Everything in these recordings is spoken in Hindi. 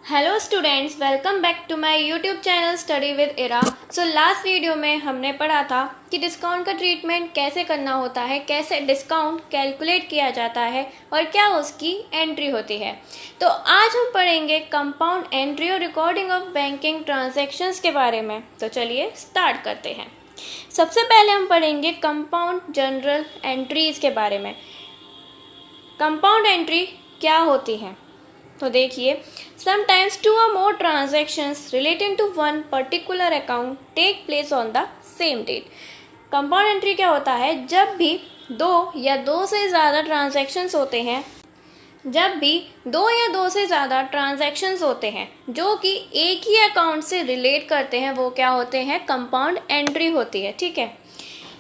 Hello students, welcome back to my YouTube channel study with Ira. So last video में हमने पढ़ा था कि डिस्काउंट का ट्रीटमेंट कैसे करना होता है, कैसे डिस्काउंट कैलकुलेट किया जाता है और क्या उसकी एंट्री होती है। तो आज हम पढ़ेंगे कंपाउंड एंट्री और रिकॉर्डिंग ऑफ बैंकिंग ट्रांजैक्शंस के बारे में। तो चलिए स्टार्ट करते हैं। सबसे पहले हम पढ़ेंगे कंपाउंड जनरल एंट्रीज के बारे में। कंपाउंड एंट्री क्या होती है तो देखिए, समटाइम्स टू और more transactions relating to one particular account take place on the same date. Compound entry क्या होता है? जब भी दो या दो से ज़्यादा ट्रांजैक्शंस होते हैं जो कि एक ही अकाउंट से रिलेट करते हैं, वो क्या होते हैं? कंपाउंड एंट्री होती है। ठीक है,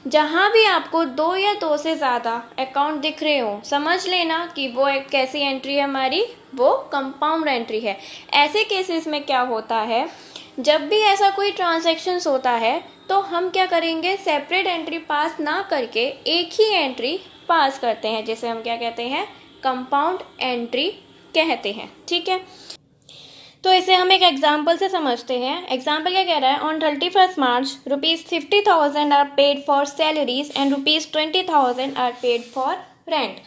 जहाँ भी आपको दो या दो से ज़्यादा अकाउंट दिख रहे हो, समझ लेना कि वो एक कैसी एंट्री है हमारी, वो कंपाउंड एंट्री है। ऐसे केसेस में क्या होता है, जब भी ऐसा कोई ट्रांजैक्शंस होता है तो हम क्या करेंगे, सेपरेट एंट्री पास ना करके एक ही एंट्री पास करते हैं, जिसे हम क्या कहते हैं? कंपाउंड एंट्री कहते हैं। ठीक है, तो इसे हम एक एग्जाम्पल से समझते हैं। एग्जाम्पल क्या कह रहा है? On 31 March ₹50,000 are paid for salaries and ₹20,000 are paid for rent.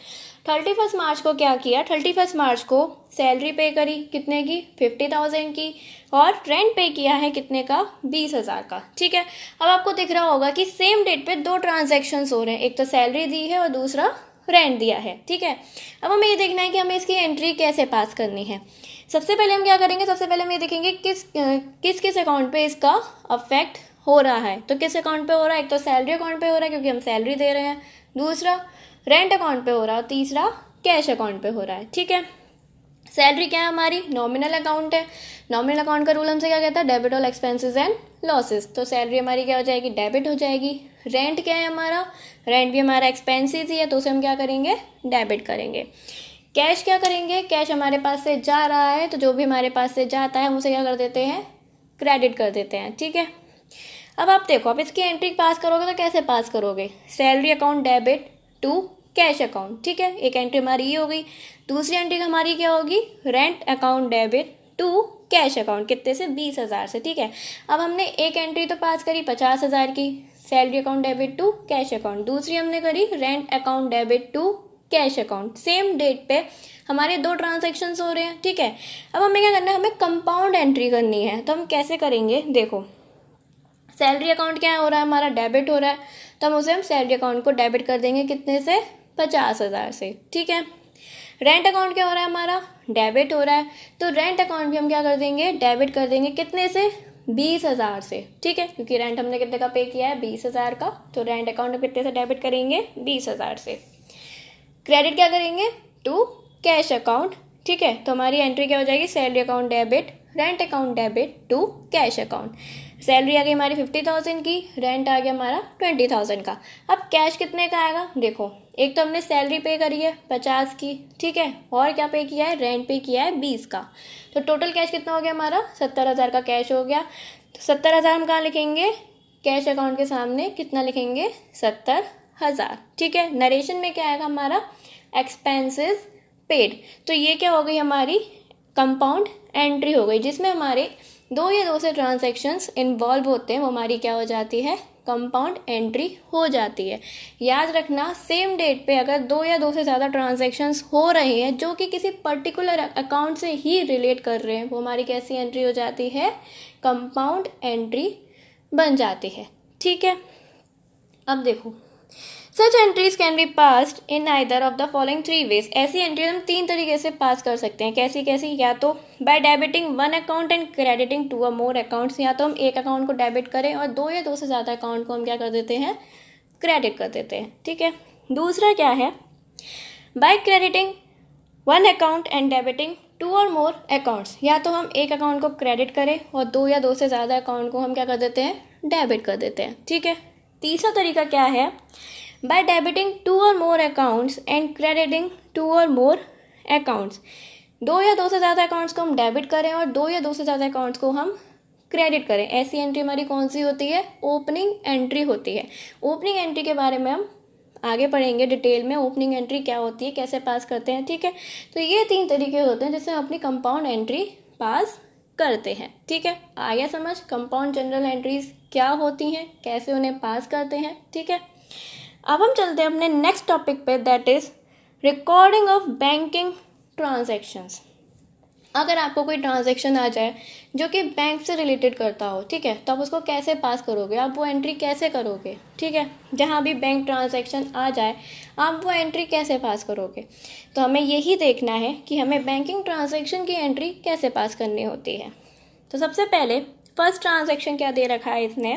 31 March को क्या किया? 31 मार्च को सैलरी पे करी, कितने की? 50,000 की, और रेंट पे किया है कितने का? 20,000 का। ठीक है, अब आपको दिख रहा होगा कि सेम डेट पे दो ट्रांजेक्शन्स हो रहे हैं, एक तो सैलरी दी है और दूसरा रेंट दिया है। ठीक है, अब हमें ये देखना है कि हमें इसकी एंट्री कैसे पास करनी है। सबसे पहले हम क्या करेंगे, सबसे पहले हम ये देखेंगे किस किस अकाउंट पे इसका अफेक्ट हो रहा है। तो किस अकाउंट पे हो रहा है? एक तो सैलरी अकाउंट पे हो रहा है क्योंकि हम सैलरी दे रहे हैं, दूसरा रेंट अकाउंट पे हो रहा है, तीसरा कैश अकाउंट पे हो रहा है। ठीक है, सैलरी क्या है हमारी? नॉमिनल अकाउंट है। नॉमिनल अकाउंट का रूल हमसे क्या कहता है? Debit all expenses and losses. तो सैलरी हमारी क्या हो जाएगी? डेबिट हो जाएगी। रेंट क्या है हमारा? रेंट भी हमारा एक्सपेंसेस ही है, तो उसे हम क्या करेंगे? डेबिट करेंगे। कैश क्या करेंगे? कैश हमारे पास से जा रहा है, तो जो भी हमारे पास से जाता है हम उसे क्या कर देते हैं? क्रेडिट कर देते हैं। ठीक है, अब आप देखो, अब इसकी एंट्री पास करोगे तो कैसे पास करोगे? Salary account debit to cash account. ठीक है, एक एंट्री हमारी ये हो गई। दूसरी एंट्री हमारी क्या होगी? Rent account debit to cash account. कितने से? 20,000 से। ठीक है, अब हमने एक एंट्री तो पास करी 50,000 की, salary account debit to cash account. दूसरी हमने करी rent account debit to cash account. Same date पे हमारे दो ट्रांजैक्शंस हो रहे हैं। ठीक है, अब हमें क्या करना है? हमें कंपाउंड एंट्री करनी है। तो हम कैसे करेंगे? देखो, सैलरी अकाउंट क्या हो रहा है हमारा? डेबिट हो रहा है, तो हम सैलरी अकाउंट को डेबिट कर देंगे कितने से? 50,000 से। ठीक है, रेंट अकाउंट क्या हो रहा है हमारा? डेबिट हो रहा है, तो रेंट अकाउंट भी हम क्या कर देंगे? डेबिट कर देंगे कितने से? 20,000 से। ठीक है, क्योंकि रेंट हमने कितने का पे किया है? 20,000 का, तो रेंट अकाउंट में कितने से डेबिट करेंगे? 20,000 से। क्रेडिट क्या करेंगे? To cash account. ठीक है, तो हमारी एंट्री क्या हो जाएगी? Salary account debit, rent account debit to cash account. Salary आ गई हमारी 50,000 की, रेंट आ गया हमारा 20,000 का। अब कैश कितने का आएगा? देखो, एक तो हमने सैलरी पे करी है 50 की, ठीक है, और क्या पे किया है? रेंट पे किया है 20 का। तो टोटल कैश कितना हो गया हमारा? 70,000 का कैश हो गया। तो 70,000 हम कहाँ लिखेंगे? कैश अकाउंट के सामने कितना लिखेंगे? 70,000। ठीक है, नरेशन में क्या आएगा हमारा? Expenses paid. तो ये क्या हो गई? हमारी कंपाउंड एंट्री हो गई, जिसमें हमारे दो या दो से ट्रांजैक्शंस इन्वॉल्व होते हैं, वो हमारी क्या हो जाती है? कंपाउंड एंट्री हो जाती है। याद रखना, सेम डेट पे अगर दो या दो से ज़्यादा ट्रांजैक्शंस हो रहे हैं जो कि किसी पर्टिकुलर अकाउंट से ही रिलेट कर रहे हैं, वो हमारी कैसी एंट्री हो जाती है? कंपाउंड एंट्री बन जाती है। ठीक है, अब देखो, such entries can be passed in either of the following 3 ways. ऐसी एंट्री हम 3 तरीके से पास कर सकते हैं। कैसी कैसी? या तो by debiting one account and crediting two और मोर अकाउंट्स। या तो हम एक अकाउंट को डेबिट करें और दो या दो से ज़्यादा अकाउंट को हम क्या कर देते हैं? क्रेडिट कर देते हैं। ठीक है, दूसरा क्या है? By crediting one account and debiting two और मोर अकाउंट्स। या तो हम एक अकाउंट को क्रेडिट करें और दो या दो से ज़्यादा अकाउंट को हम क्या कर देते हैं? डेबिट कर देते हैं। ठीक है, तीसरा तरीका क्या है? बाय डेबिटिंग टू और more accounts and crediting two और मोर अकाउंट्स। दो या दो से ज़्यादा अकाउंट्स को हम डेबिट करें और दो या दो से ज़्यादा अकाउंट्स को हम क्रेडिट करें। ऐसी एंट्री हमारी कौन सी होती है? ओपनिंग एंट्री होती है। ओपनिंग एंट्री के बारे में हम आगे पढ़ेंगे डिटेल में, ओपनिंग एंट्री क्या होती है, कैसे पास करते हैं। ठीक है, तो ये 3 तरीके होते हैं जिससे हम अपनी कंपाउंड एंट्री पास करते हैं। ठीक है, आ गया समझ कंपाउंड जनरल एंट्रीज क्या होती हैं, कैसे उन्हें पास करते हैं। ठीक है, अब हम चलते हैं अपने नेक्स्ट टॉपिक पे, that is recording of banking transactions. अगर आपको कोई ट्रांजैक्शन आ जाए जो कि बैंक से रिलेटेड करता हो, ठीक है, तो आप उसको कैसे पास करोगे, आप वो एंट्री कैसे करोगे। ठीक है, जहाँ भी बैंक ट्रांजैक्शन आ जाए आप वो एंट्री कैसे पास करोगे, तो हमें यही देखना है कि हमें बैंकिंग ट्रांजैक्शन की एंट्री कैसे पास करनी होती है। तो सबसे पहले फर्स्ट ट्रांजैक्शन क्या दे रखा है इसने,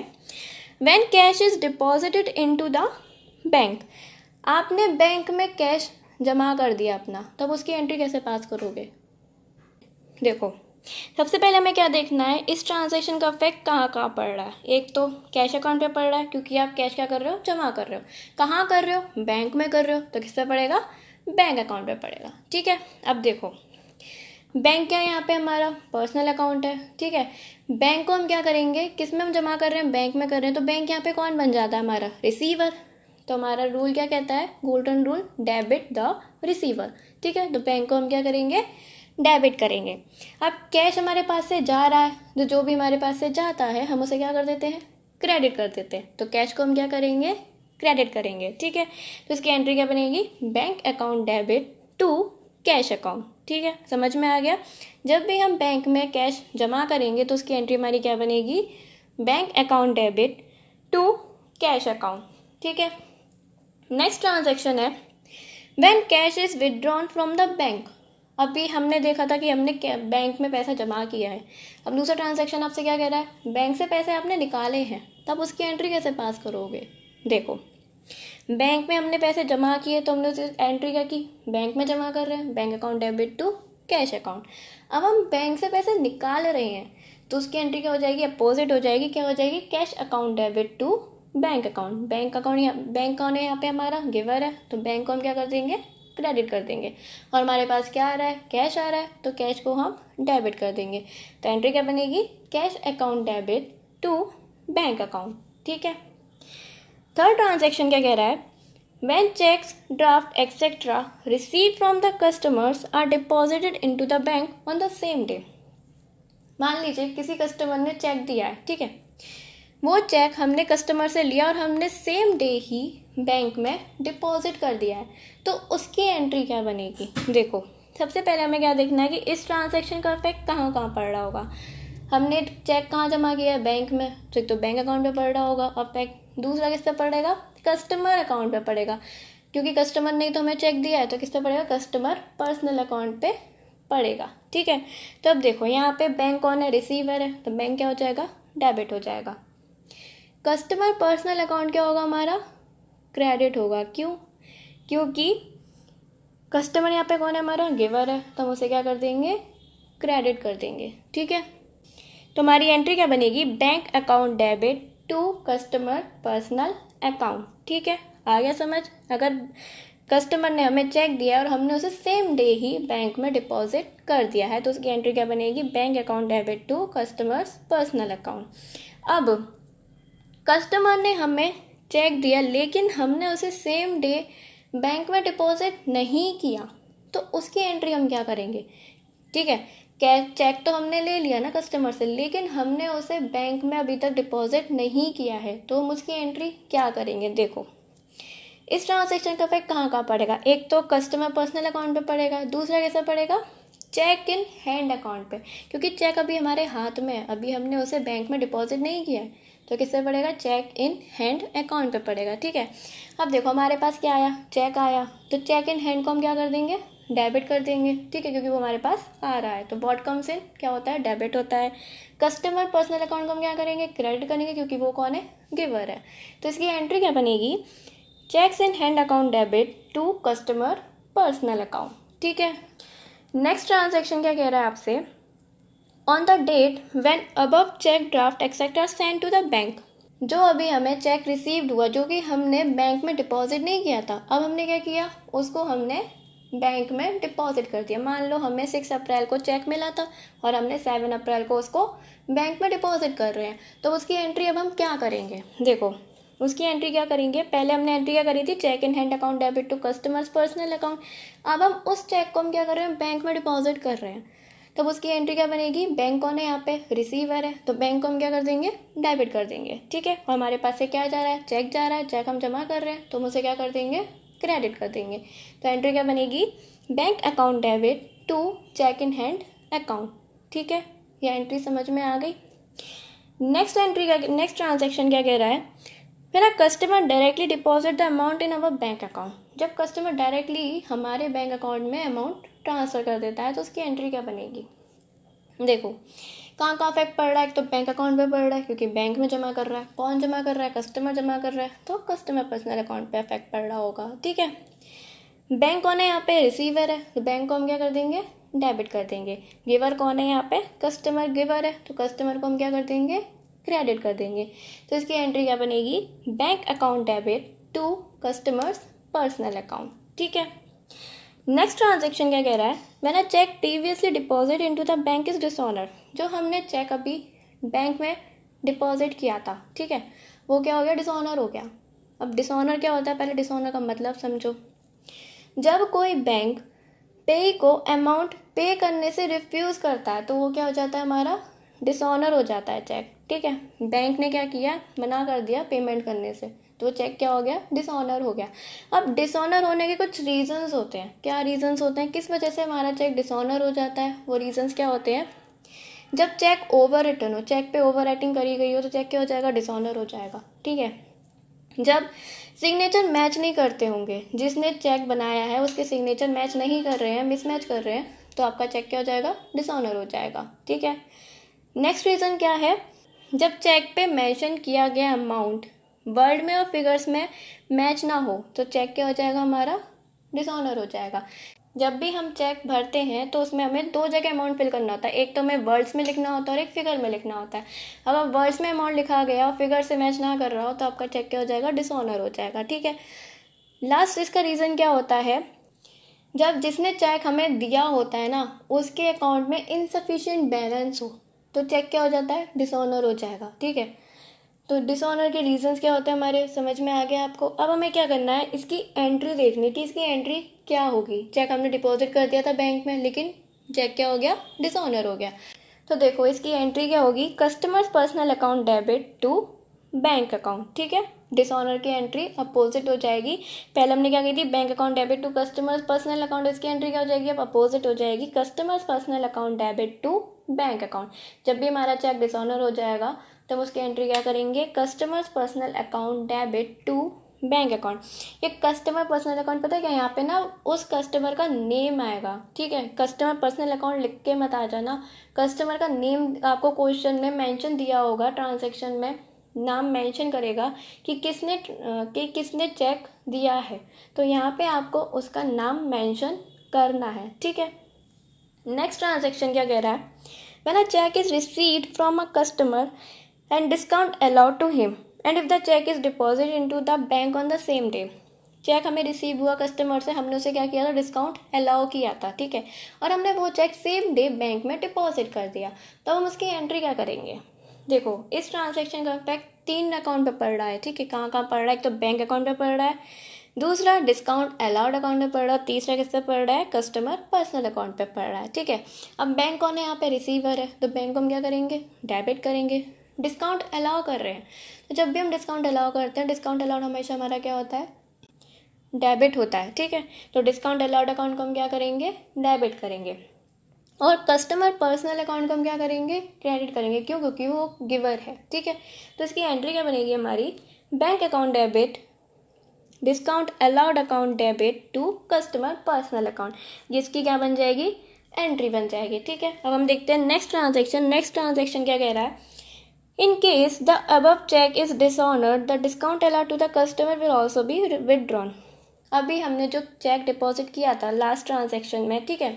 when cash is deposited into the bank. आपने बैंक में कैश जमा कर दिया अपना, तब उसकी एंट्री कैसे पास करोगे। देखो, सबसे पहले हमें क्या देखना है, इस ट्रांजैक्शन का इफेक्ट कहाँ कहाँ पड़ रहा है। एक तो कैश अकाउंट पे पड़ रहा है, क्योंकि आप कैश क्या कर रहे हो, जमा कर रहे हो। कहाँ कर रहे हो, बैंक में कर रहे हो, तो किस पे पड़ेगा, बैंक अकाउंट पे पड़ेगा। ठीक है, अब देखो बैंक क्या है, यहाँ पे हमारा पर्सनल अकाउंट है। ठीक है, बैंक को हम क्या करेंगे, किस में हम जमा कर रहे हैं, बैंक में कर रहे हैं, तो बैंक यहाँ पे कौन बन जाता है, हमारा रिसीवर। तो हमारा रूल क्या कहता है, golden rule, debit the receiver. ठीक है, तो बैंक को हम क्या करेंगे, डेबिट करेंगे। अब कैश हमारे पास से जा रहा है, तो जो भी हमारे पास से जाता है हम उसे क्या कर देते हैं, क्रेडिट कर देते हैं। तो कैश को हम क्या करेंगे, क्रेडिट करेंगे। ठीक है, तो इसकी एंट्री क्या बनेगी, bank account debit to cash account. ठीक है, समझ में आ गया। जब भी हम बैंक में कैश जमा करेंगे तो उसकी एंट्री हमारी क्या बनेगी, bank account debit to cash account. ठीक है, नेक्स्ट ट्रांजैक्शन है when cash is withdrawn from the bank. अभी हमने देखा था कि हमने बैंक में पैसा जमा किया है। अब दूसरा ट्रांजैक्शन आपसे क्या कह रहा है, बैंक से पैसे आपने निकाले हैं, तब उसकी एंट्री कैसे पास करोगे। देखो, बैंक में हमने पैसे जमा किए तो हमने उसे एंट्री क्या की, बैंक में जमा कर रहे हैं, bank account debit to cash account. अब हम बैंक से पैसे निकाल रहे हैं तो उसकी एंट्री क्या हो जाएगी, अपोजिट हो जाएगी, क्या हो जाएगी, cash account debit to bank account. Bank account, bank कौन है यहाँ पे, हमारा गिवर है, तो बैंक को हम क्या कर देंगे, क्रेडिट कर देंगे। और हमारे पास क्या आ रहा है, कैश आ रहा है, तो कैश को हम डेबिट कर देंगे। तो एंट्री क्या बनेगी, cash account debit to bank account. ठीक है, थर्ड ट्रांजैक्शन क्या कह रहा है, when cheques, draft etcetera receive from the customers are deposited into the bank on the same day. मान लीजिए किसी कस्टमर ने चेक दिया है, ठीक है, वो चेक हमने कस्टमर से लिया और हमने सेम डे ही बैंक में डिपॉजिट कर दिया है, तो उसकी एंट्री क्या बनेगी। देखो, सबसे पहले हमें क्या देखना है कि इस ट्रांजैक्शन का इफेक्ट कहाँ कहाँ पड़ रहा होगा। हमने चेक कहाँ जमा किया है, बैंक में, तो बैंक अकाउंट पे पड़ रहा होगा। और दूसरा किस पे पड़ेगा, कस्टमर अकाउंट पे पड़ेगा, क्योंकि कस्टमर ने तो हमें चेक दिया है, तो किस पे पड़ेगा, कस्टमर पर्सनल अकाउंट पे पड़ेगा। ठीक है, तो अब देखो यहाँ पे बैंक कौन है, रिसीवर है, तो बैंक क्या हो जाएगा, डेबिट हो जाएगा। कस्टमर पर्सनल अकाउंट क्या होगा, हमारा क्रेडिट होगा। क्यों, क्योंकि कस्टमर यहाँ पे कौन है, हमारा गिवर है, तो हम उसे क्या कर देंगे, क्रेडिट कर देंगे। ठीक है, तो हमारी एंट्री क्या बनेगी, bank account debit to customer personal account. ठीक है, आ गया समझ। अगर कस्टमर ने हमें चेक दिया और हमने उसे सेम डे ही बैंक में डिपॉजिट कर दिया है, तो उसकी एंट्री क्या बनेगी, bank account debit to customers personal account. अब कस्टमर ने हमें चेक दिया लेकिन हमने उसे सेम डे बैंक में डिपॉजिट नहीं किया, तो उसकी एंट्री हम क्या करेंगे। ठीक है, चेक तो हमने ले लिया ना कस्टमर से, लेकिन हमने उसे बैंक में अभी तक डिपॉजिट नहीं किया है, तो हम उसकी एंट्री क्या करेंगे। देखो, इस ट्रांजैक्शन का इफेक्ट कहाँ कहाँ पड़ेगा, एक तो कस्टमर पर्सनल अकाउंट पे पड़ेगा, दूसरा कैसा पड़ेगा, चेक इन हैंड अकाउंट पे, क्योंकि चेक अभी हमारे हाथ में है, अभी हमने उसे बैंक में डिपॉजिट नहीं किया है, तो किससे पड़ेगा, चेक इन हैंड अकाउंट पे पड़ेगा। ठीक है, अब देखो हमारे पास क्या आया, चेक आया, तो चेक इन हैंड को हम क्या कर देंगे, डेबिट कर देंगे। ठीक है, क्योंकि वो हमारे पास आ रहा है, तो व्हाट कम्स इन क्या होता है, डेबिट होता है। कस्टमर पर्सनल अकाउंट को हम क्या करेंगे, क्रेडिट करेंगे, क्योंकि वो कौन है, गिवर है। तो इसकी एंट्री क्या बनेगी, cheques in hand account debit to customer personal account. ठीक है, नेक्स्ट ट्रांजैक्शन क्या कह रहा है आपसे, on the date when above cheque draft etcetera send to the bank. जो अभी हमें चेक रिसीव्ड हुआ, जो कि हमने बैंक में डिपॉजिट नहीं किया था, अब हमने क्या किया, उसको हमने बैंक में डिपॉजिट कर दिया। मान लो हमें 6 अप्रैल को चेक मिला था और हमने 7 अप्रैल को उसको बैंक में डिपॉजिट कर रहे हैं, तो उसकी एंट्री अब हम क्या करेंगे। देखो, उसकी एंट्री क्या करेंगे, पहले हमने एंट्री क्या करी थी, cheque in hand account debit to customers personal account. अब हम उस चेक को हम क्या कर रहे हैं, बैंक में डिपॉजिट कर रहे हैं, तब उसकी एंट्री क्या बनेगी, बैंक कौन है यहाँ पे, रिसीवर है, तो बैंक को हम क्या कर देंगे, डेबिट कर देंगे, ठीक है। और हमारे पास से क्या जा रहा है, चेक जा रहा है, चेक हम जमा कर रहे हैं, तो हम उसे क्या कर देंगे, क्रेडिट कर देंगे। तो एंट्री क्या बनेगी, bank account debit to cheque in hand account, ठीक है। ये एंट्री समझ में आ गई। नेक्स्ट एंट्री का नेक्स्ट ट्रांजैक्शन क्या कह रहा है, मेरा customer directly deposit the amount in our bank account. जब कस्टमर डायरेक्टली हमारे बैंक अकाउंट में अमाउंट ट्रांसफ़र कर देता है तो उसकी एंट्री क्या बनेगी। देखो कहाँ कहाँ इफेक्ट पड़ रहा है, एक तो बैंक अकाउंट पे पड़ रहा है क्योंकि बैंक में जमा कर रहा है, कौन जमा कर रहा है, कस्टमर जमा कर रहा है, तो कस्टमर पर्सनल अकाउंट पे इफेक्ट पड़ रहा होगा, ठीक है। बैंक कौन है यहाँ पे, रिसीवर है, तो बैंक को हम क्या कर देंगे, डेबिट कर देंगे। गिवर कौन है यहाँ पे, कस्टमर गिवर है, तो कस्टमर को हम क्या कर देंगे, क्रेडिट कर देंगे। तो इसकी एंट्री क्या बनेगी, bank account debit to customers personal account, ठीक है। नेक्स्ट ट्रांजेक्शन क्या कह रहा है, मैंने cheque previously deposit into the bank is dishonour. जो हमने चेक अभी बैंक में डिपॉजिट किया था, ठीक है, वो क्या हो गया, डिसऑनर हो गया। अब डिसऑनर क्या होता है, पहले डिसऑनर का मतलब समझो। जब कोई बैंक पे को अमाउंट पे करने से रिफ्यूज़ करता है तो वो क्या हो जाता है, हमारा डिसऑनर हो जाता है चेक, ठीक है। बैंक ने क्या किया, मना कर दिया पेमेंट करने से, तो चेक क्या हो गया, डिसऑनर हो गया। अब डिसऑनर होने के कुछ रीजंस होते हैं, क्या रीजंस होते हैं, किस वजह से हमारा चेक डिसऑनर हो जाता है, वो रीजंस क्या होते हैं। जब चेक ओवर रिटर्न हो, चेक पे ओवर राइटिंग करी गई हो तो चेक क्या हो जाएगा, डिसऑनर हो जाएगा, ठीक है। जब सिग्नेचर मैच नहीं करते होंगे, जिसने चेक बनाया है उसके सिग्नेचर मैच नहीं कर रहे हैं, मिसमैच कर रहे हैं, तो आपका चेक क्या हो जाएगा, डिसऑनर हो जाएगा, ठीक है। नेक्स्ट रीज़न क्या है, जब चेक पे मेंशन किया गया अमाउंट वर्ड में और फिगर्स में मैच ना हो तो चेक क्या हो जाएगा, हमारा डिसऑनर हो जाएगा। जब भी हम चेक भरते हैं तो उसमें हमें दो जगह अमाउंट फिल करना होता है, एक तो हमें वर्ड्स में लिखना होता है और एक फिगर में लिखना होता है। अगर वर्ड्स में अमाउंट लिखा गया और फिगर से मैच ना कर रहा हो तो आपका चेक क्या हो जाएगा, डिसऑनर हो जाएगा, ठीक है। लास्ट इसका रीज़न क्या होता है, जब जिसने चेक हमें दिया होता है ना उसके अकाउंट में इनसफिशिएंट बैलेंस हो तो चेक क्या हो जाता है, डिसऑनर हो जाएगा, ठीक है। तो डिसऑनर के रीजंस क्या होते हैं हमारे, समझ में आ गया आपको। अब हमें क्या करना है, इसकी एंट्री देखनी थी, इसकी एंट्री क्या होगी। चेक हमने डिपॉजिट कर दिया था बैंक में, लेकिन चेक क्या हो गया, डिसऑनर हो गया। तो देखो इसकी एंट्री क्या होगी, customers personal account debit to bank account, ठीक है। डिसऑनर की एंट्री अपोजिट हो जाएगी। पहले हमने क्या की थी, bank account debit to customers personal account, इसकी एंट्री क्या हो जाएगी, अब अपोजिट हो जाएगी, customers personal account debit to bank account. जब भी हमारा चेक डिसऑनर हो जाएगा तब उसकी एंट्री क्या करेंगे, customers personal account debit to bank account. ये कस्टमर पर्सनल अकाउंट पता है क्या, यहाँ पे ना उस कस्टमर का नेम आएगा, ठीक है। कस्टमर पर्सनल अकाउंट लिख के मत आ जाना, कस्टमर का नेम आपको क्वेश्चन में मेंशन दिया होगा, ट्रांजैक्शन में नाम मेंशन करेगा कि किसने चेक दिया है, तो यहाँ पे आपको उसका नाम मेंशन करना है, ठीक है। नेक्स्ट ट्रांजैक्शन क्या कह रहा है, when a cheque is received from a customer and discount allowed to him and if the check is deposited into the bank on the same day। Cheque हमें रिसीव हुआ कस्टमर से, हमने उसे क्या किया था, डिस्काउंट अलाउ किया था, ठीक है, और हमने वो चेक सेम डे बैंक में डिपॉजिट कर दिया, तो हम उसकी एंट्री क्या करेंगे। देखो इस ट्रांजैक्शन का इफेक्ट 3 अकाउंट पे पड़ रहा है, ठीक है। कहाँ कहाँ पड़ रहा है, एक तो बैंक अकाउंट पे पड़ रहा है, दूसरा डिस्काउंट अलाउड अकाउंट पे पड़ रहा है, तीसरा किस पे पड़ रहा है, कस्टमर पर्सनल अकाउंट पे पड़ रहा है, ठीक है। अब बैंक कौन है यहाँ पे, रिसीवर है, तो बैंक को हम क्या करेंगे, डेबिट करेंगे। डिस्काउंट अलाउ कर रहे हैं, तो जब भी हम डिस्काउंट अलाउ करते हैं, डिस्काउंट अलाउड हमेशा हमारा क्या होता है, डेबिट होता है, ठीक है। तो डिस्काउंट अलाउड अकाउंट को हम क्या करेंगे, डेबिट करेंगे, और कस्टमर पर्सनल अकाउंट को हम क्या करेंगे, क्रेडिट करेंगे, क्यों, क्योंकि वो गिवर है, ठीक है। तो इसकी एंट्री क्या बनेगी हमारी, bank account debit discount allowed account debit to customer personal account, जिसकी क्या बन जाएगी, एंट्री बन जाएगी, ठीक है। अब हम देखते हैं नेक्स्ट ट्रांजेक्शन क्या कह रहा है, In case the above check is dishonored, the discount allowed to the customer will also be withdrawn। अभी हमने जो चेक डिपॉजिट किया था लास्ट ट्रांजैक्शन में, ठीक है,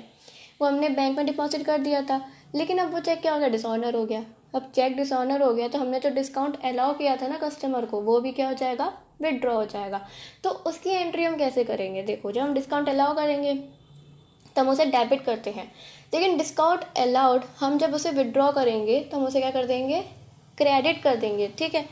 वो हमने बैंक में डिपॉजिट कर दिया था, लेकिन अब वो चेक क्या हो गया, डिसऑनर हो गया। अब चेक डिसऑनर हो गया तो हमने जो डिस्काउंट अलाउ किया था ना कस्टमर को, वो भी क्या हो जाएगा, विदड्रॉ हो जाएगा। तो उसकी एंट्री हम कैसे करेंगे, देखो जब हम डिस्काउंट अलाउ करेंगे तो हम उसे डेबिट करते हैं, लेकिन डिस्काउंट अलाउड हम जब उसे विदड्रॉ करेंगे तो हम उसे क्या कर देंगे, क्रेडिट कर देंगे, ठीक है।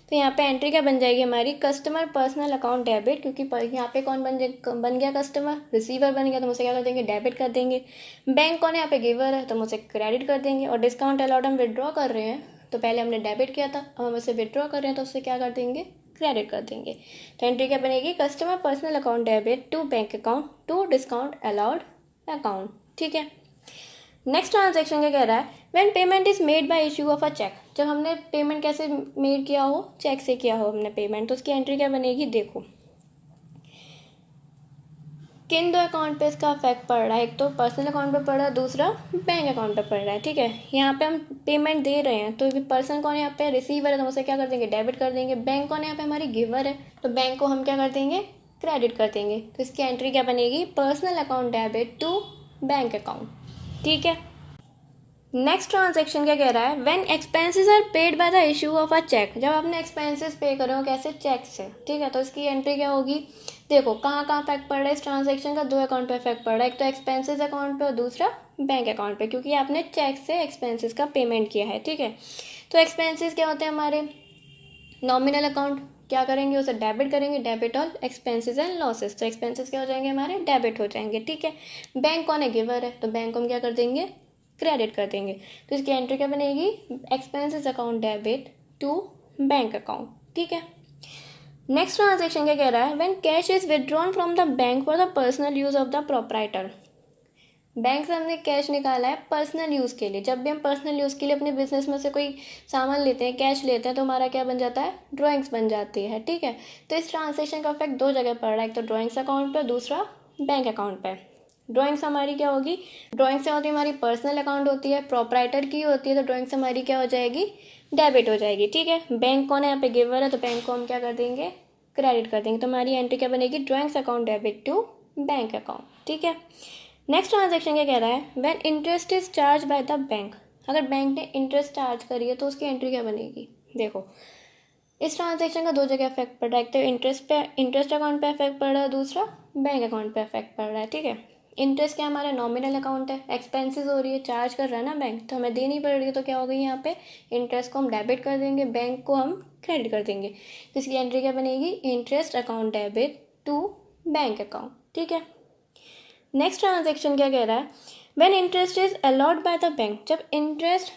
तो यहाँ पे एंट्री क्या बन जाएगी हमारी, कस्टमर पर्सनल अकाउंट डेबिट, क्योंकि यहाँ पे कौन बन गया, कस्टमर, रिसीवर बन गया, तो मुझसे क्या कर देंगे, डेबिट कर देंगे। बैंक कौन है, यहाँ पे गिवर है, तो मुझसे क्रेडिट कर देंगे। और डिस्काउंट अलाउड हम विड्रॉ कर रहे हैं, तो पहले हमने डेबिट किया था, अब हम उसे विड्रॉ कर रहे हैं, तो उससे क्या कर देंगे, क्रेडिट कर देंगे। तो एंट्री क्या बनेगी, customer personal account debit to bank account to discount allowed account. ठीक है। नेक्स्ट ट्रांजेक्शन क्या कह रहा है, when payment is made by issue of a cheque, जब हमने पेमेंट कैसे मेड किया हो, चेक से किया हो हमने पेमेंट, तो उसकी एंट्री क्या बनेगी, देखो किन दो अकाउंट पे इसका इफेक्ट पड़ रहा है, एक तो पर्सनल अकाउंट पे पड़ रहा है, दूसरा बैंक अकाउंट पे पड़ रहा है। ठीक है, यहाँ पे हम पेमेंट दे रहे हैं, तो पर्सन कौन है यहाँ पे, रिसीवर है, तो उसे क्या कर देंगे, डेबिट कर देंगे। बैंक कौन है यहाँ पे, हमारी गिवर है, तो बैंक को हम क्या कर देंगे, क्रेडिट कर देंगे। तो इसकी एंट्री क्या बनेगी, personal account debit to bank account. ठीक है। नेक्स्ट ट्रांजेक्शन क्या कह रहा है, when expenses are paid by the issue of a cheque, जब आपने एक्सपेंसेस पे करे हो कैसे, चेक से। ठीक है, तो इसकी एंट्री क्या होगी, देखो कहाँ कहाँ इफेक्ट पड़ रहा है इस ट्रांजेक्शन का, दो अकाउंट पे इफेक्ट पड़ रहा है, एक तो एक्सपेंसेस अकाउंट पे और दूसरा बैंक अकाउंट पे, क्योंकि आपने चेक से एक्सपेंसेस का पेमेंट किया है। ठीक है, तो एक्सपेंसेस क्या होते हैं हमारे, नॉमिनल अकाउंट, क्या करेंगे उसे डेबिट करेंगे, debit all expenses and losses, तो एक्सपेंसेस क्या हो जाएंगे हमारे, डेबिट हो जाएंगे। ठीक है, बैंक कौन है, गिवर है, तो बैंक को हम क्या कर देंगे, क्रेडिट कर देंगे। तो इसकी एंट्री क्या बनेगी, expenses account debit to bank account. ठीक है। नेक्स्ट ट्रांजेक्शन क्या कह रहा है, when cash is withdrawn from the bank for the personal use of the proprietor, bank से हमने कैश निकाला है पर्सनल यूज़ के लिए। जब भी हम पर्सनल यूज़ के लिए अपने बिजनेस में से कोई सामान लेते हैं, कैश लेते हैं, तो हमारा क्या बन जाता है, ड्राइंग्स बन जाती है। ठीक है, तो इस ट्रांजेक्शन का इफेक्ट दो जगह पड़ रहा है, एक तो ड्राइंग्स अकाउंट पर, दूसरा बैंक अकाउंट पर। ड्राइंग्स हमारी क्या होगी, ड्राइंग्स क्या होती है हमारी, पर्सनल अकाउंट होती है, प्रोप्राइटर की होती है, तो ड्राइंग्स हमारी क्या हो जाएगी, डेबिट हो जाएगी। ठीक है, बैंक कौन है यहाँ पे, गिवर है, तो बैंक को हम क्या कर देंगे, क्रेडिट कर देंगे। तो हमारी एंट्री क्या बनेगी, drawings account debit to bank account. ठीक है। नेक्स्ट ट्रांजेक्शन क्या कह रहा है, when interest is charge by the bank, अगर बैंक ने इंटरेस्ट चार्ज करी है तो उसकी एंट्री क्या बनेगी, देखो इस ट्रांजेक्शन का दो जगह इफेक्ट पड़ रहा है, एक तो इंटरेस्ट अकाउंट पे इफेक्ट पड़ रहा है, दूसरा बैंक अकाउंट पे इफेक्ट पड़ रहा है। ठीक है, इंटरेस्ट क्या हमारा नॉमिनल अकाउंट है, एक्सपेंसेस हो रही है, चार्ज कर रहा है ना बैंक, तो हमें देनी पड़ रही है, तो क्या होगी यहाँ पे, इंटरेस्ट को हम डेबिट कर देंगे, बैंक को हम क्रेडिट कर देंगे। तो इसकी एंट्री क्या बनेगी, interest account debit to bank account. ठीक है। नेक्स्ट ट्रांजेक्शन क्या कह रहा है, when interest is allowed by the bank, जब इंटरेस्ट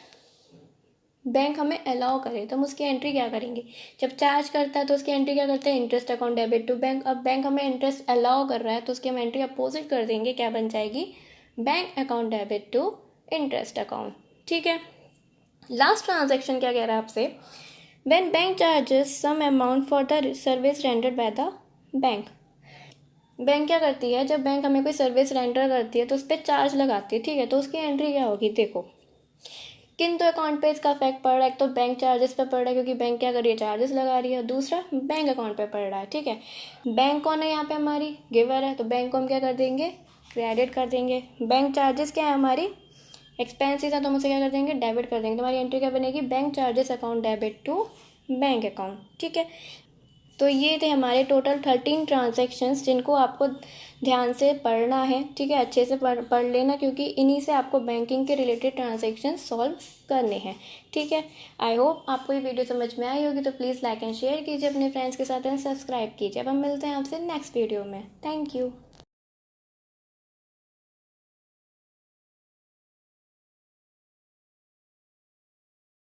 बैंक हमें अलाउ करे तो हम उसकी एंट्री क्या करेंगे, जब चार्ज करता है तो उसकी एंट्री क्या करते हैं, interest account debit to bank. अब बैंक हमें इंटरेस्ट अलाउ कर रहा है तो उसकी हम एंट्री अपोजिट कर देंगे, क्या बन जाएगी, bank account debit to interest account. ठीक है। लास्ट ट्रांजेक्शन क्या कह रहा है आपसे, when bank charges some amount for the service rendered by the bank, bank क्या करती है, जब बैंक हमें कोई सर्विस रेंडर करती है तो उस पर चार्ज लगाती है। ठीक है, तो उसकी एंट्री क्या होगी, देखो किन तो अकाउंट पे इसका इफेक्ट पड़ रहा है, एक तो बैंक चार्जेस पे पड़ रहा है क्योंकि बैंक क्या कर रही है, चार्जेस लगा रही है, दूसरा बैंक अकाउंट पे पड़ रहा है। ठीक है, बैंक कौन है यहाँ पे, हमारी गिवर है, तो बैंक को हम क्या कर देंगे, क्रेडिट कर देंगे। बैंक चार्जेस क्या है हमारी, एक्सपेंसेस है, तो हम उसे क्या कर देंगे, डेबिट कर देंगे। तो हमारी एंट्री क्या बनेगी, bank charges account debit to bank account. ठीक है, तो ये थे हमारे टोटल 13 ट्रांजेक्शन्स जिनको आपको ध्यान से पढ़ना है। ठीक है, अच्छे से पढ़ लेना, क्योंकि इन्हीं से आपको बैंकिंग के रिलेटेड ट्रांजेक्शन सॉल्व करने हैं। ठीक है, आई होप आपको ये वीडियो समझ में आई होगी, तो प्लीज़ लाइक एंड शेयर कीजिए अपने फ्रेंड्स के साथ एंड सब्सक्राइब कीजिए। अब हम मिलते हैं आपसे नेक्स्ट वीडियो में। Thank you.